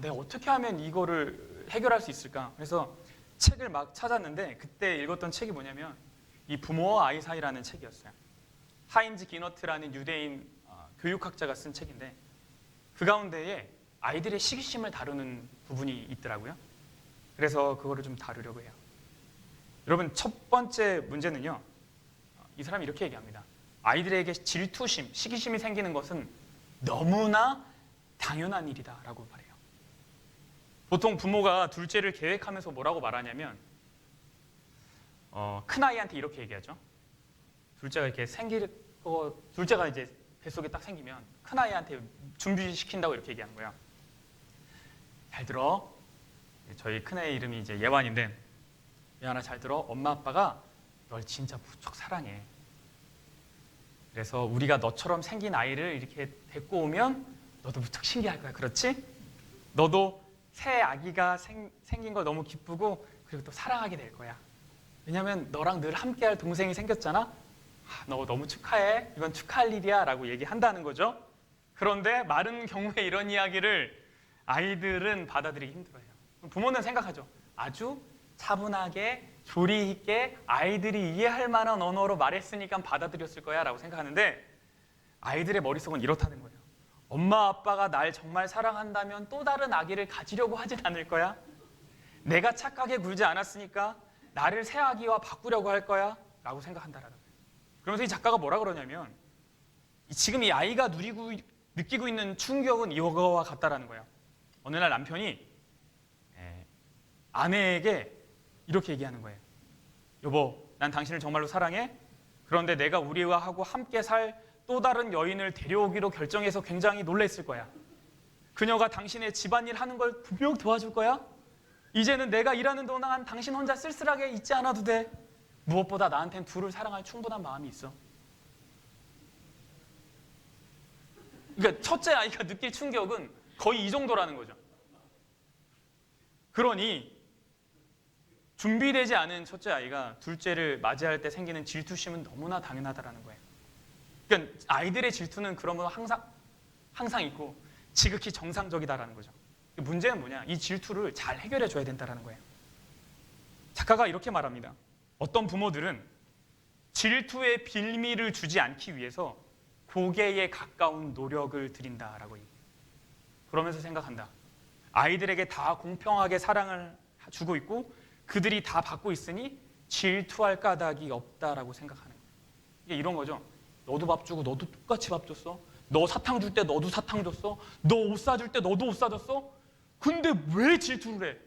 내가 어떻게 하면 이거를 해결할 수 있을까? 그래서 책을 막 찾았는데 그때 읽었던 책이 뭐냐면 이 부모와 아이 사이라는 책이었어요. 하인즈 기너트라는 유대인 교육학자가 쓴 책인데 그 가운데에 아이들의 시기심을 다루는 부분이 있더라고요. 그래서 그거를 좀 다루려고 해요. 여러분, 첫 번째 문제는요. 이 사람이 이렇게 얘기합니다. 아이들에게 질투심, 시기심이 생기는 것은 너무나 당연한 일이다 라고 말해요. 보통 부모가 둘째를 계획하면서 뭐라고 말하냐면 큰아이한테 이렇게 얘기하죠. 둘째가 이제 뱃속에 딱 생기면 큰아이한테 준비시킨다고 이렇게 얘기하는 거예요. 잘 들어. 저희 큰애 이름이 이제 예완인데 예완아 잘 들어. 엄마 아빠가 널 진짜 무척 사랑해. 그래서 우리가 너처럼 생긴 아이를 이렇게 데리고 오면 너도 무척 신기할 거야. 그렇지? 너도 새 아기가 생긴 거 너무 기쁘고 그리고 또 사랑하게 될 거야. 왜냐면 너랑 늘 함께할 동생이 생겼잖아. 너 너무 축하해. 이건 축하할 일이야 라고 얘기한다는 거죠. 그런데 많은 경우에 이런 이야기를 아이들은 받아들이기 힘들어요. 부모는 생각하죠. 아주 차분하게 조리 있게 아이들이 이해할 만한 언어로 말했으니까 받아들였을 거야 라고 생각하는데 아이들의 머릿속은 이렇다는 거예요. 엄마 아빠가 날 정말 사랑한다면 또 다른 아기를 가지려고 하진 않을 거야? 내가 착하게 굴지 않았으니까 나를 새 아기와 바꾸려고 할 거야? 라고 생각한다라는 거예요. 그러면서 이 작가가 뭐라 그러냐면 지금 이 아이가 느끼고 있는 충격은 이거와 같다라는 거예요. 어느 날 남편이 아내에게 이렇게 얘기하는 거예요. 여보, 난 당신을 정말로 사랑해. 그런데 내가 우리와 하고 함께 살 또 다른 여인을 데려오기로 결정해서 굉장히 놀랬을 거야. 그녀가 당신의 집안일 하는 걸 분명 도와줄 거야. 이제는 내가 일하는 동안 당신 혼자 쓸쓸하게 있지 않아도 돼. 무엇보다 나한텐 둘을 사랑할 충분한 마음이 있어. 그러니까 첫째 아이가 느낄 충격은 거의 이 정도라는 거죠. 그러니 준비되지 않은 첫째 아이가 둘째를 맞이할 때 생기는 질투심은 너무나 당연하다는 거예요. 그러니까 아이들의 질투는 그러면 항상 있고 지극히 정상적이다라는 거죠. 문제는 뭐냐? 이 질투를 잘 해결해 줘야 된다는 거예요. 작가가 이렇게 말합니다. 어떤 부모들은 질투의 빌미를 주지 않기 위해서 고개에 가까운 노력을 들인다라고 얘기해요. 그러면서 생각한다. 아이들에게 다 공평하게 사랑을 주고 있고 그들이 다 받고 있으니 질투할 까닭이 없다라고 생각하는 거예요. 이게 이런 거죠. 너도 밥 주고 너도 똑같이 밥 줬어. 너 사탕 줄 때 너도 사탕 줬어. 너 옷 사줄 때 너도 옷 사줬어. 근데 왜 질투를 해?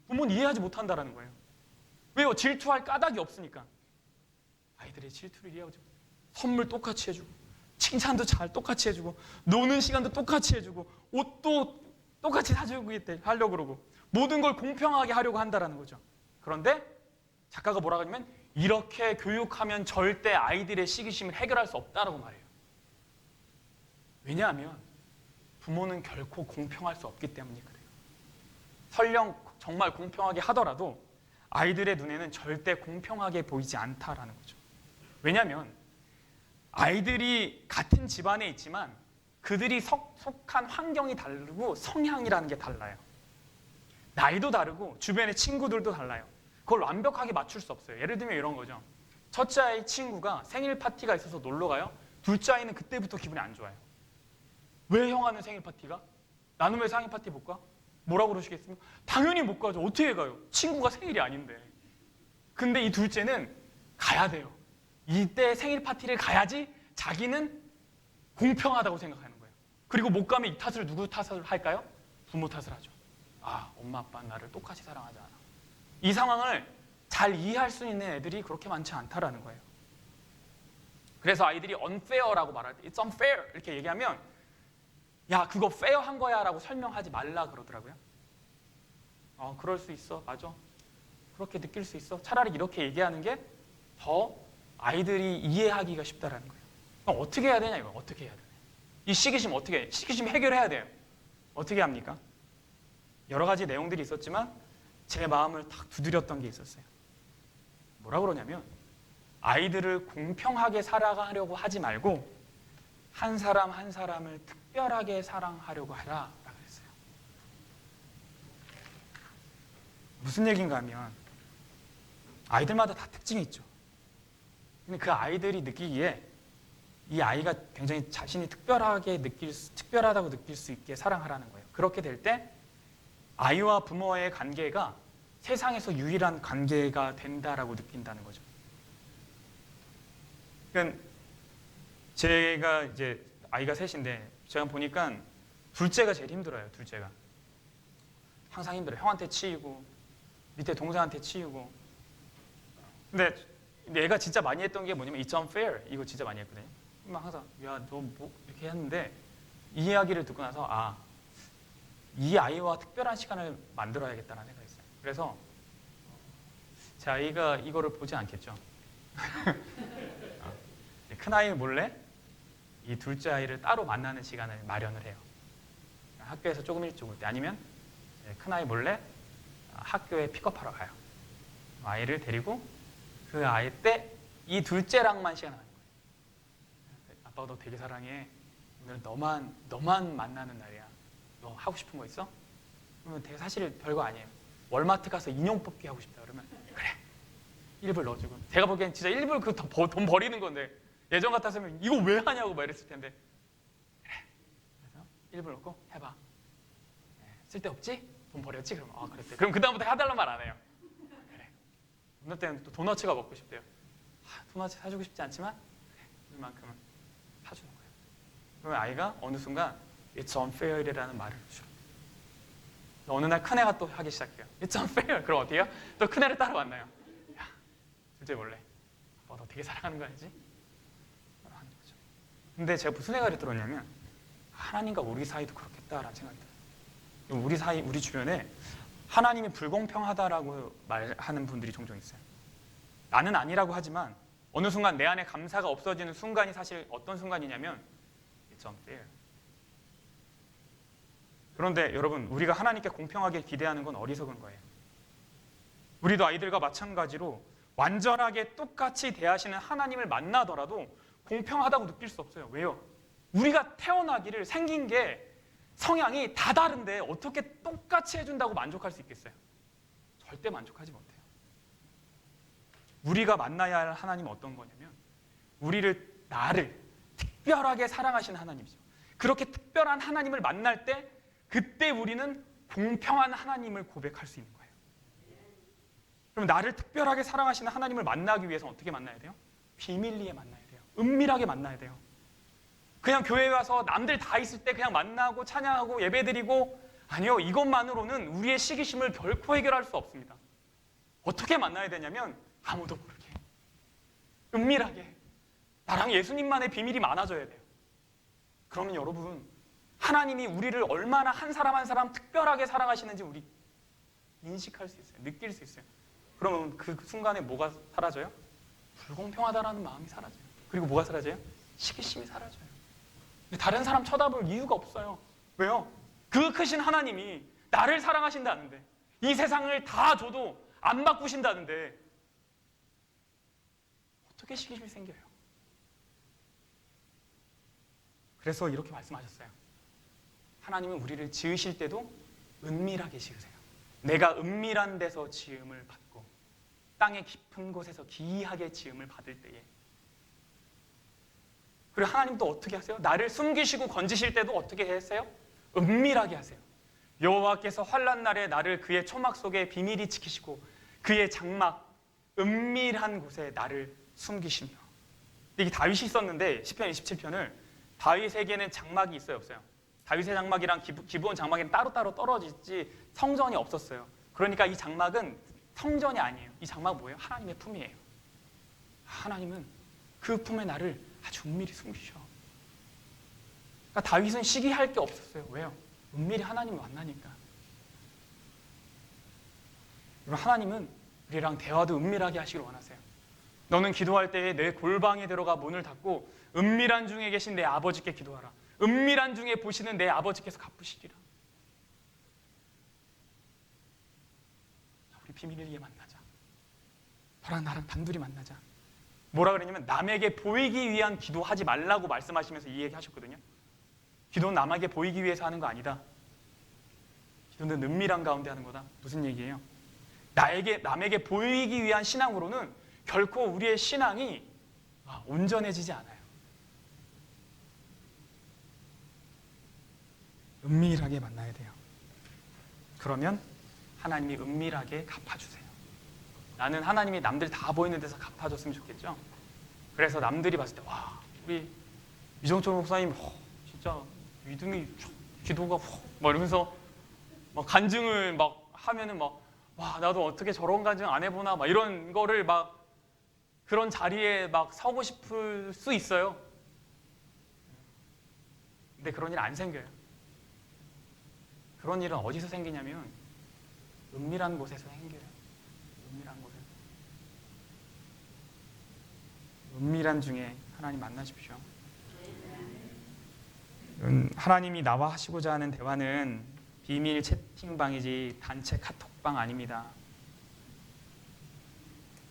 부모는 이해하지 못한다라는 거예요. 왜요? 질투할 까닭이 없으니까. 아이들의 질투를 이해하죠. 선물 똑같이 해주고 칭찬도 잘 똑같이 해주고 노는 시간도 똑같이 해주고 옷도 똑같이 사주고 하려고 그러고 모든 걸 공평하게 하려고 한다는 거죠. 그런데 작가가 뭐라고 하냐면 이렇게 교육하면 절대 아이들의 시기심을 해결할 수 없다라고 말해요. 왜냐하면 부모는 결코 공평할 수 없기 때문이 그래요. 설령 정말 공평하게 하더라도 아이들의 눈에는 절대 공평하게 보이지 않다라는 거죠. 왜냐하면 아이들이 같은 집안에 있지만 그들이 속한 환경이 다르고 성향이라는 게 달라요. 나이도 다르고 주변의 친구들도 달라요. 그걸 완벽하게 맞출 수 없어요. 예를 들면 이런 거죠. 첫째 아이 친구가 생일 파티가 있어서 놀러 가요. 둘째 아이는 그때부터 기분이 안 좋아요. 왜 형 하는 생일 파티가? 나는 왜 생일 파티 못 가? 뭐라고 그러시겠습니까? 당연히 못 가죠. 어떻게 가요? 친구가 생일이 아닌데. 근데 이 둘째는 가야 돼요. 이때 생일 파티를 가야지 자기는 공평하다고 생각하는 거예요. 그리고 못 가면 이 탓을 누구 탓을 할까요? 부모 탓을 하죠. 엄마 아빠는 나를 똑같이 사랑하지 않아. 이 상황을 잘 이해할 수 있는 애들이 그렇게 많지 않다라는 거예요. 그래서 아이들이 unfair라고 말할 때 it's unfair 이렇게 얘기하면 야, 그거 페어한 거야 라고 설명하지 말라 그러더라고요. 그럴 수 있어. 맞아. 그렇게 느낄 수 있어. 차라리 이렇게 얘기하는 게 더 아이들이 이해하기가 쉽다라는 거예요. 그럼 어떻게 해야 되냐 이거. 어떻게 해야 되냐. 이 시기심 어떻게 해? 시기심 해결해야 돼요. 어떻게 합니까? 여러 가지 내용들이 있었지만 제 마음을 탁 두드렸던 게 있었어요. 뭐라 그러냐면 아이들을 공평하게 살아가려고 하지 말고 한 사람 한 사람을 특별하게 사랑하려고 하라 라고 했어요. 무슨 얘기인가 하면 아이들마다 다 특징이 있죠. 근데 그 아이들이 느끼기에 이 아이가 굉장히 자신이 특별하다고 느낄 수 있게 사랑하라는 거예요. 그렇게 될 때 아이와 부모의 관계가 세상에서 유일한 관계가 된다라고 느낀다는 거죠. 그러니까 제가 이제 아이가 셋인데 제가 보니까 둘째가 제일 힘들어요. 둘째가 항상 힘들어요. 형한테 치이고 밑에 동생한테 치이고. 근데 얘가 진짜 많이 했던 게 뭐냐면 It's unfair 이거 진짜 많이 했거든요. 막 항상 야 너 뭐 이렇게 했는데 이 이야기를 듣고 나서 이 아이와 특별한 시간을 만들어야겠다는 생각이 있어요. 그래서 제 아이가 이거를 보지 않겠죠. 큰 아이 몰래 이 둘째 아이를 따로 만나는 시간을 마련을 해요. 학교에서 조금 일찍 올 때 아니면 큰 아이 몰래 학교에 픽업하러 가요. 아이를 데리고 그 아이 때 이 둘째랑만 시간을 하는 거예요. 아빠가 너 되게 사랑해. 오늘 너만 만나는 날이야. 너 하고 싶은 거 있어? 그러면 되게 사실 별거 아니에요. 월마트 가서 인형 뽑기 하고 싶다 그러면 그래. 1불 넣어주고. 제가 보기엔 진짜 1불 그 돈 버리는 건데 예전 같았으면 이거 왜 하냐고 막 이랬을 텐데 그래. 그래서 1불 넣고 해봐. 쓸데없지? 돈 버렸지? 그럼 그랬대. 그럼 그다음부터 해달라는 말 안 해요. 그래. 어느 때는 또 도너츠가 먹고 싶대요. 도너츠 사주고 싶지 않지만 그래. 이만큼은 사주는 거예요. 그러면 아이가 어느 순간 It's unfair이라는 말을 주죠. 어느 날 큰애가 또 하기 시작해요. It's unfair. 그럼 어때요? 또 큰애를 따라 만나요. 야, 둘째 몰래. 아빠 너 되게 사랑하는 거 알지? 하는 거죠. 근데 제가 무슨 생각이 들었냐면 하나님과 우리 사이도 그렇겠다라는 생각이 들어요. 우리 사이, 우리 주변에 하나님이 불공평하다라고 말하는 분들이 종종 있어요. 나는 아니라고 하지만 어느 순간 내 안에 감사가 없어지는 순간이 사실 어떤 순간이냐면 It's unfair. 그런데 여러분, 우리가 하나님께 공평하게 기대하는 건 어리석은 거예요. 우리도 아이들과 마찬가지로 완전하게 똑같이 대하시는 하나님을 만나더라도 공평하다고 느낄 수 없어요. 왜요? 우리가 태어나기를 생긴 게 성향이 다 다른데 어떻게 똑같이 해준다고 만족할 수 있겠어요? 절대 만족하지 못해요. 우리가 만나야 할 하나님은 어떤 거냐면 나를 특별하게 사랑하시는 하나님이죠. 그렇게 특별한 하나님을 만날 때 그때 우리는 공평한 하나님을 고백할 수 있는 거예요. 그럼 나를 특별하게 사랑하시는 하나님을 만나기 위해서 어떻게 만나야 돼요? 비밀리에 만나야 돼요. 은밀하게 만나야 돼요. 그냥 교회에 와서 남들 다 있을 때 그냥 만나고 찬양하고 예배드리고 아니요. 이것만으로는 우리의 시기심을 결코 해결할 수 없습니다. 어떻게 만나야 되냐면 아무도 모르게 은밀하게 나랑 예수님만의 비밀이 많아져야 돼요. 그러면 여러분 하나님이 우리를 얼마나 한 사람 한 사람 특별하게 사랑하시는지 우리 인식할 수 있어요. 느낄 수 있어요. 그러면 그 순간에 뭐가 사라져요? 불공평하다라는 마음이 사라져요. 그리고 뭐가 사라져요? 시기심이 사라져요. 다른 사람 쳐다볼 이유가 없어요. 왜요? 그 크신 하나님이 나를 사랑하신다는데 이 세상을 다 줘도 안 바꾸신다는데 어떻게 시기심이 생겨요? 그래서 이렇게 말씀하셨어요. 하나님은 우리를 지으실 때도 은밀하게 지으세요. 내가 은밀한 데서 지음을 받고 땅의 깊은 곳에서 기이하게 지음을 받을 때에 그리고 하나님 또 어떻게 하세요? 나를 숨기시고 건지실 때도 어떻게 하세요? 은밀하게 하세요. 여호와께서 환난 날에 나를 그의 초막 속에 비밀히 지키시고 그의 장막 은밀한 곳에 나를 숨기시며. 이게 다윗이 썼는데 시편 27편을 다윗에게는 장막이 있어요, 없어요? 다윗의 장막이랑 기브온 장막에는 따로따로 떨어지지 성전이 없었어요. 그러니까 이 장막은 성전이 아니에요. 이 장막은 뭐예요? 하나님의 품이에요. 하나님은 그 품에 나를 아주 은밀히 숨기셔. 그러니까 다윗은 시기할 게 없었어요. 왜요? 은밀히 하나님을 만나니까. 하나님은 우리랑 대화도 은밀하게 하시길 원하세요. 너는 기도할 때에 내 골방에 들어가 문을 닫고 은밀한 중에 계신 내 아버지께 기도하라. 은밀한 중에 보시는 내 아버지께서 갚으시리라. 우리 비밀을 위해 만나자. 너랑 나랑 단둘이 만나자. 뭐라 그러냐면 남에게 보이기 위한 기도하지 말라고 말씀하시면서 이 얘기 하셨거든요. 기도는 남에게 보이기 위해서 하는 거 아니다. 기도는 은밀한 가운데 하는 거다. 무슨 얘기예요? 남에게 보이기 위한 신앙으로는 결코 우리의 신앙이 온전해지지 않아요. 은밀하게 만나야 돼요. 그러면 하나님이 은밀하게 갚아주세요. 나는 하나님이 남들 다 보이는 데서 갚아줬으면 좋겠죠. 그래서 남들이 봤을 때 와, 우리 이정철 목사님 진짜 믿음이 기도가 막 이러면서 막 간증을 막 하면은 막 와, 나도 어떻게 저런 간증 안 해보나 막 이런 거를 막 그런 자리에 막 서고 싶을 수 있어요. 근데 그런 일 안 생겨요. 그런 일은 어디서 생기냐면 은밀한 곳에서 생겨요. 은밀한 곳에서. 은밀한 중에 하나님 만나십시오. 하나님이 나와 하시고자 하는 대화는 비밀 채팅방이지 단체 카톡방 아닙니다.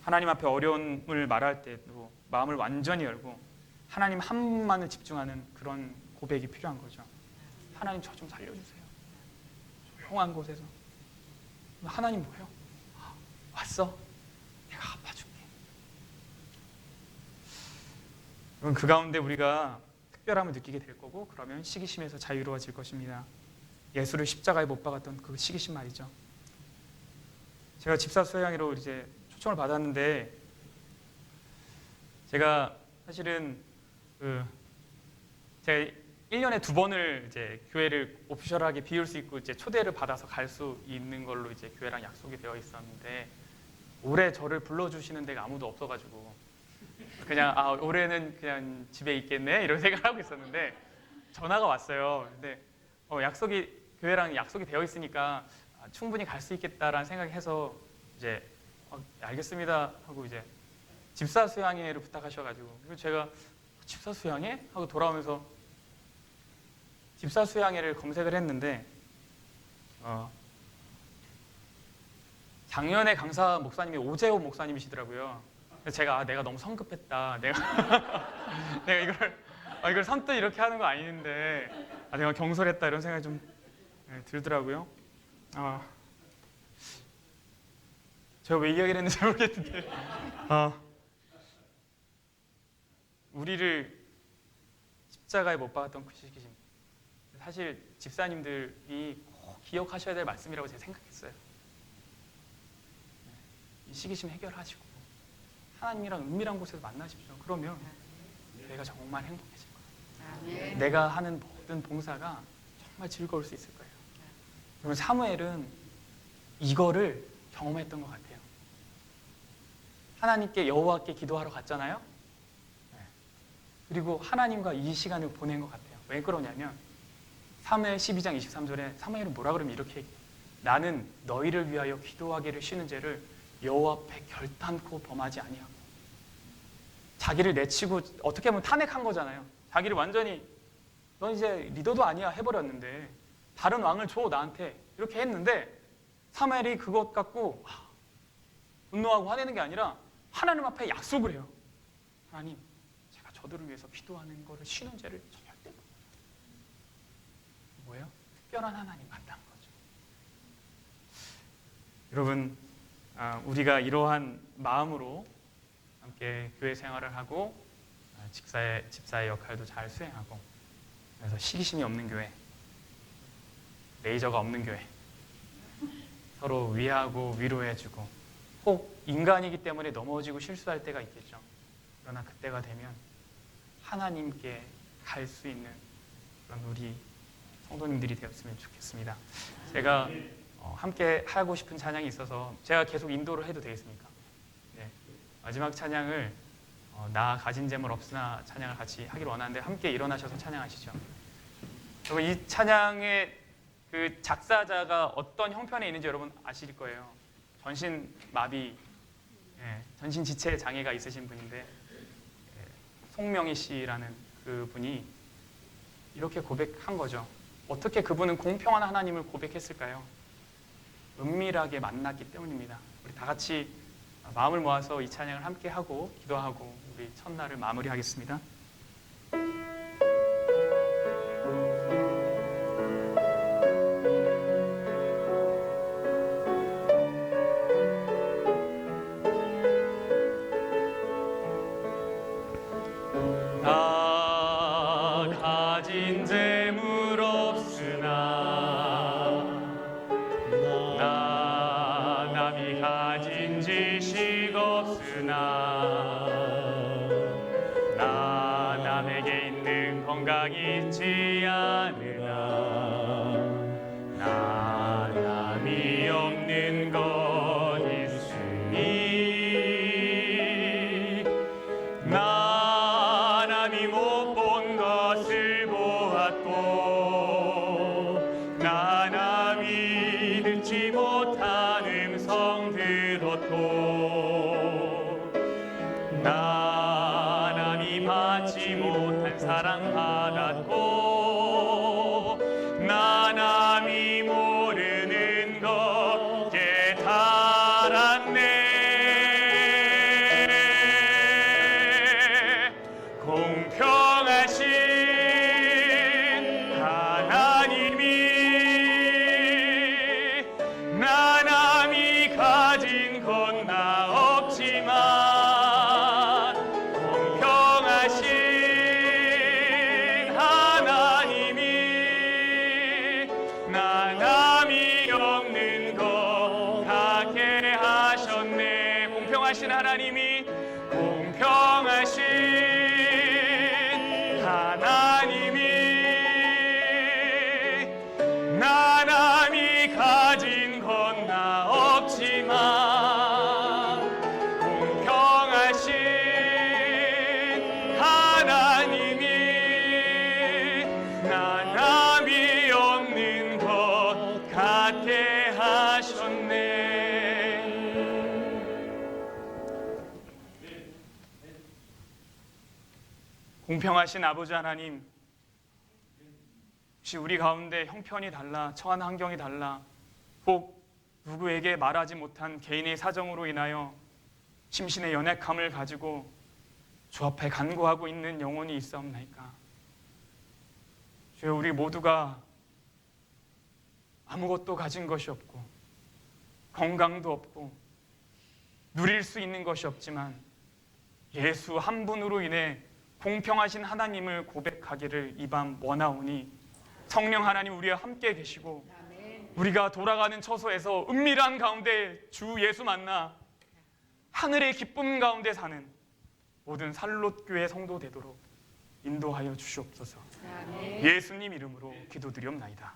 하나님 앞에 어려움을 말할 때도 마음을 완전히 열고 하나님 한 분만을 집중하는 그런 고백이 필요한 거죠. 하나님 저 좀 살려주세요. 조용한 곳에서. 하나님 뭐예요? 왔어? 내가 갚아줄게. 그럼 그 가운데 우리가 특별함을 느끼게 될 거고 그러면 시기심에서 자유로워질 것입니다. 예수를 십자가에 못 박았던 그 시기심 말이죠. 제가 집사 수양회로 이제 초청을 받았는데 제가 사실은 제가 1년에 2번을 이제 교회를 오피셜하게 비울 수 있고 이제 초대를 받아서 갈 수 있는 걸로 이제 교회랑 약속이 되어 있었는데 올해 저를 불러주시는 데가 아무도 없어가지고 그냥 올해는 그냥 집에 있겠네 이런 생각을 하고 있었는데 전화가 왔어요. 근데 교회랑 약속이 되어 있으니까 충분히 갈 수 있겠다라는 생각을 해서 이제 알겠습니다 하고 이제 집사 수양회를 부탁하셔가지고 그리고 제가 집사 수양회? 하고 돌아오면서 집사 수양회를 검색을 했는데 작년에 강사 목사님이 오재호 목사님이시더라고요. 그래서 제가 내가 너무 성급했다. 내가 이걸 선뜻 이렇게 하는 거 아닌데 내가 경솔했다 이런 생각이 좀 들더라고요. 제가 왜 이야기를 했는지 모르겠는데 우리를 십자가에 못 박았던 그 시기심 사실 집사님들이 꼭 기억하셔야 될 말씀이라고 제가 생각했어요. 이 시기심 해결하시고 하나님이랑 은밀한 곳에서 만나십시오. 그러면 내가 정말 행복해질 거예요. 내가 하는 모든 봉사가 정말 즐거울 수 있을 거예요. 그러면 사무엘은 이거를 경험했던 것 같아요. 하나님께 여호와께 기도하러 갔잖아요. 그리고 하나님과 이 시간을 보낸 것 같아요. 왜 그러냐면 사무엘 12장 23절에 사무엘은 뭐라 그러면 이렇게 얘기해요. 나는 너희를 위하여 기도하기를 쉬는 죄를 여호와 앞에 결단코 범하지 아니하고 자기를 내치고 어떻게 보면 탄핵한 거잖아요. 자기를 완전히 넌 이제 리더도 아니야 해버렸는데 다른 왕을 줘 나한테 이렇게 했는데 사무엘이 그것 갖고 분노하고 화내는 게 아니라 하나님 앞에 약속을 해요. 하나님 제가 저들을 위해서 기도하는 거를 쉬는 죄를 절대 못 뭐예요? 특별한 하나님 만난 거죠. 여러분 우리가 이러한 마음으로 함께 교회 생활을 하고 집사의 역할도 잘 수행하고 그래서 시기심이 없는 교회, 레이저가 없는 교회 서로 위하고 위로해주고 혹 인간이기 때문에 넘어지고 실수할 때가 있겠죠. 그러나 그때가 되면 하나님께 갈 수 있는 그런 우리 성도님들이 되었으면 좋겠습니다. 제가 함께 하고 싶은 찬양이 있어서 제가 계속 인도를 해도 되겠습니까? 네. 마지막 찬양을 나 가진 재물 없으나 찬양을 같이 하기를 원하는데 함께 일어나셔서 찬양하시죠. 여러분, 이 찬양의 그 작사자가 어떤 형편에 있는지 여러분 아실 거예요. 전신 마비, 전신 지체 장애가 있으신 분인데 송명희 씨라는 그 분이 이렇게 고백한 거죠. 어떻게 그분은 공평한 하나님을 고백했을까요? 은밀하게 만났기 때문입니다. 우리 다 같이 마음을 모아서 이 찬양을 함께 하고 기도하고 우리 첫날을 마무리하겠습니다. 가진 재물 없으나 나 남이 가진 지식 없으나 나 남에게 있는 건강 있지 않으나 나 남이 없는 것 있으니 나 남이 못 본 것을 보았고 나 남이 듣지 못한 음성 들었고 나 남이 받지 못한 사랑 받았고 나 남이 모르는 것 깨달았네. 공평하신 하나님이 나 남이 가진 건 나 없지만 공평하신 하나님이 나 남이 없는 것 갖게 하셨네. 공평하신 하나님이 공평하신 하나님이 나 남이 가진 건 나 없지만 공평하신 하나님이 나 남이 없는 것 갖게 하셨네. 공평하신 아버지 하나님, 혹시 우리 가운데 형편이 달라, 처한 환경이 달라, 혹 누구에게 말하지 못한 개인의 사정으로 인하여 심신의 연약함을 가지고 주 앞에 간구하고 있는 영혼이 있사옵나이까? 주여, 우리 모두가 아무것도 가진 것이 없고 건강도 없고 누릴 수 있는 것이 없지만 예수 한 분으로 인해 공평하신 하나님을 고백하기를 이 밤 원하오니 성령 하나님 우리와 함께 계시고 우리가 돌아가는 처소에서 은밀한 가운데 주 예수 만나 하늘의 기쁨 가운데 사는 모든 살롯교회 성도 되도록 인도하여 주시옵소서. 예수님 이름으로 기도드리옵나이다.